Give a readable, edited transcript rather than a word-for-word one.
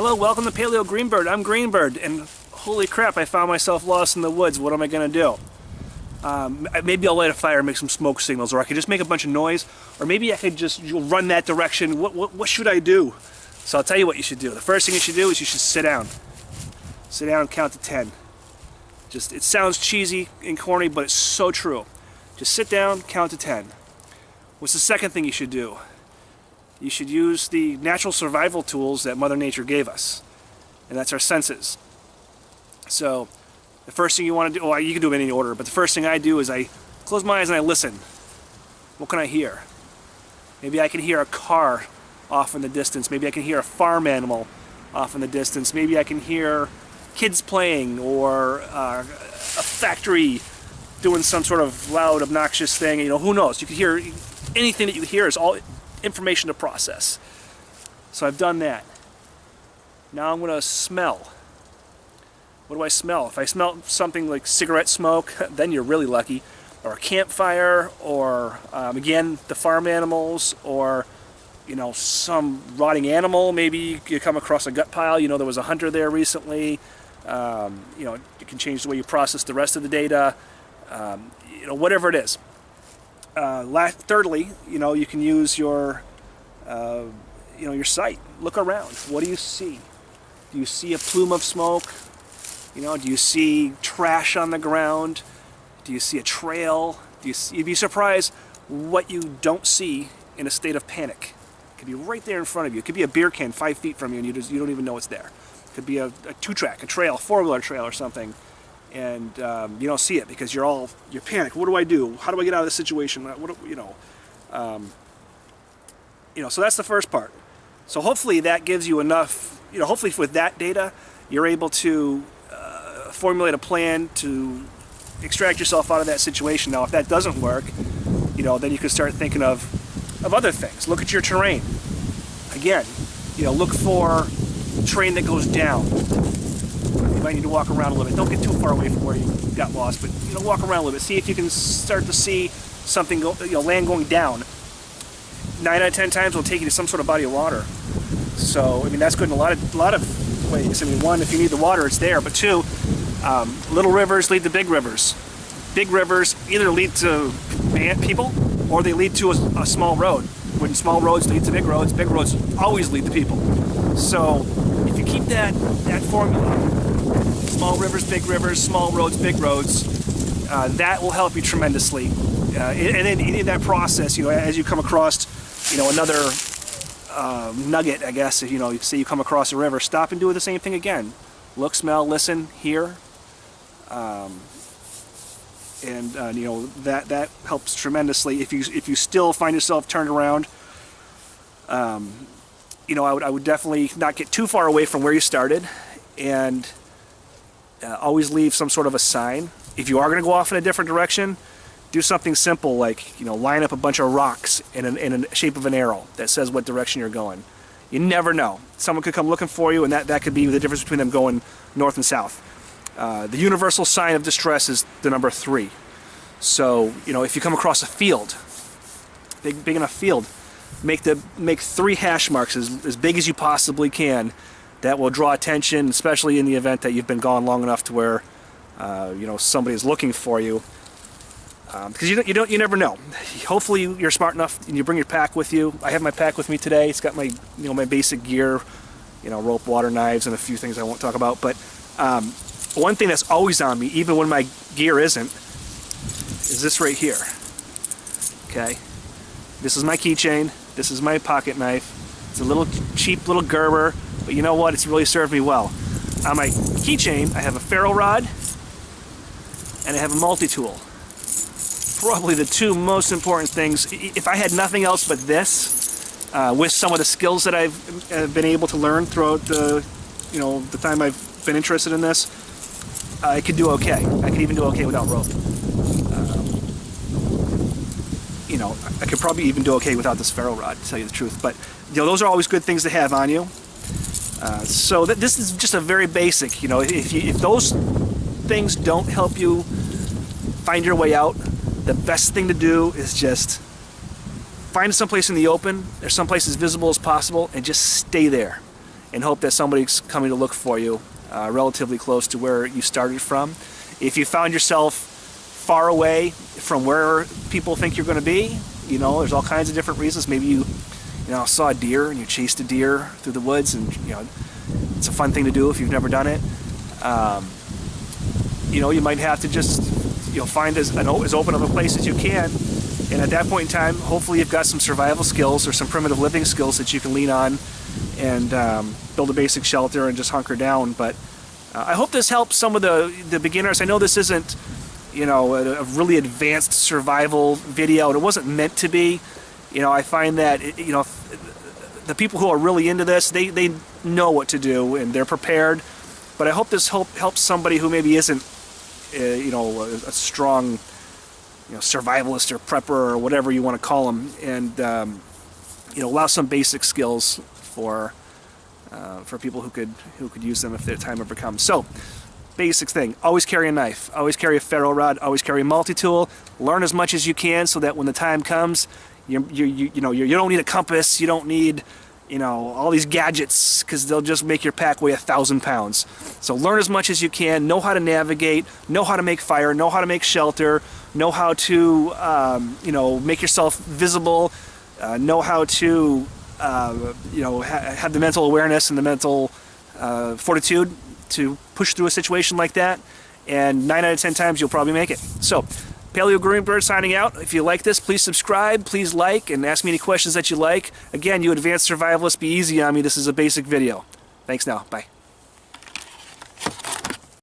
Hello, welcome to Paleo Greenbird. I'm Greenbird, and holy crap, I found myself lost in the woods. What am I going to do? Maybe I'll light a fire and make some smoke signals, or I could just make a bunch of noise, or maybe I could just run that direction. What should I do? So I'll tell you what you should do. The first thing you should do is you should sit down. Sit down and count to 10. It sounds cheesy and corny, but it's so true. Just sit down, count to 10. What's the second thing you should do? You should use the natural survival tools that Mother Nature gave us, and that's our senses. So the first thing you want to do, well, you can do them in any order, but the first thing I do is I close my eyes and I listen. What can I hear? Maybe I can hear a car off in the distance. Maybe I can hear a farm animal off in the distance. Maybe I can hear kids playing, or a factory doing some sort of loud, obnoxious thing. You know, who knows? You could hear anything that you hear is all information to process. So I've done that. Now I'm going to smell. What do I smell? If I smell something like cigarette smoke, then you're really lucky. Or a campfire, or again, the farm animals, or you know, some rotting animal. Maybe you come across a gut pile. You know, there was a hunter there recently. You know, it can change the way you process the rest of the data. You know, whatever it is. Thirdly, you know, you can use your, you know, your sight. Look around. What do you see? Do you see a plume of smoke? You know, do you see trash on the ground? Do you see a trail? You'd be surprised what you don't see in a state of panic. It could be right there in front of you. It could be a beer can 5 feet from you, and you don't even know it's there. It could be a two-track, a trail, a four-wheeler trail or something. And you don't see it because you're panicked. What do I do? How do I get out of this situation? You know, so that's the first part. So hopefully that gives you enough. You know, hopefully with that data, you're able to formulate a plan to extract yourself out of that situation. Now, if that doesn't work, you know, then you can start thinking of other things. Look at your terrain. Again, you know, look for terrain that goes down. You might need to walk around a little bit. Don't get too far away from where you got lost, but you know, walk around a little bit. See if you can start to see something, land going down. 9 out of 10 times it'll take you to some sort of body of water. So I mean, that's good in a lot of ways. I mean, one, if you need the water, it's there. But two, little rivers lead to big rivers. Big rivers either lead to people or they lead to a small road. When small roads lead to big roads always lead to people. So if you keep that formula, small rivers, small roads, big roads, that will help you tremendously. And then in that process, you know, as you come across, you know, another nugget, I guess, you know, say you come across a river, stop and do the same thing again. Look, smell, listen, hear, and you know, that helps tremendously. If you still find yourself turned around, you know, I would definitely not get too far away from where you started, and always leave some sort of a sign. If you are going to go off in a different direction, do something simple like, you know, line up a bunch of rocks in a shape of an arrow that says what direction you're going. You never know. Someone could come looking for you, and that could be the difference between them going north and south. The universal sign of distress is the number 3. So, you know, if you come across a field, big enough field, make 3 hash marks as big as you possibly can. That will draw attention, especially in the event that you've been gone long enough to where you know, somebody is looking for you. Because you never know. Hopefully you're smart enough and you bring your pack with you. I have my pack with me today. It's got my, you know, my basic gear, you know, rope, water, knives, and a few things I won't talk about. But one thing that's always on me, even when my gear isn't, is this right here. Okay, this is my keychain. This is my pocket knife. It's a little cheap little Gerber, but you know what? It's really served me well. On my keychain, I have a ferro rod and I have a multi-tool. Probably the 2 most important things. If I had nothing else but this, with some of the skills that I've been able to learn throughout the, you know, the time I've been interested in this, I could do okay. I could even do okay without rope. You know, I could probably even do okay without this ferro rod, to tell you the truth. But you know, those are always good things to have on you. So this is just a very basic. You know, if those things don't help you find your way out, the best thing to do is just find someplace in the open, or someplace as visible as possible, and just stay there. and hope that somebody's coming to look for you relatively close to where you started from. If you found yourself far away from where people think you're going to be, you know, there's all kinds of different reasons. Maybe you saw a deer and you chased a deer through the woods, and you know, it's a fun thing to do if you've never done it. You know, you might have to just, you know, find as open of a place as you can, and at that point in time, hopefully you've got some survival skills or some primitive living skills that you can lean on and build a basic shelter and just hunker down. But I hope this helps some of the beginners. I know this isn't, you know, a really advanced survival video. It wasn't meant to be. You know, I find that, you know, the people who are really into this, they know what to do and they're prepared. But I hope this helps somebody who maybe isn't, you know, a strong, you know, survivalist or prepper or whatever you want to call them, and you know, allow some basic skills for people who could use them if their time ever comes. So, basic thing: always carry a knife, always carry a ferro rod, always carry a multi-tool. Learn as much as you can so that when the time comes, you don't need a compass, you don't need, you know, all these gadgets, because they'll just make your pack weigh 1,000 pounds. So learn as much as you can, know how to navigate, know how to make fire, know how to make shelter, know how to, you know, make yourself visible, know how to, you know, have the mental awareness and the mental fortitude to push through a situation like that, and 9 out of 10 times you'll probably make it. So, Paleo Greenbird signing out. If you like this, please subscribe, please like, and ask me any questions that you like. Again, you advanced survivalists, be easy on me. This is a basic video. Thanks now. Bye.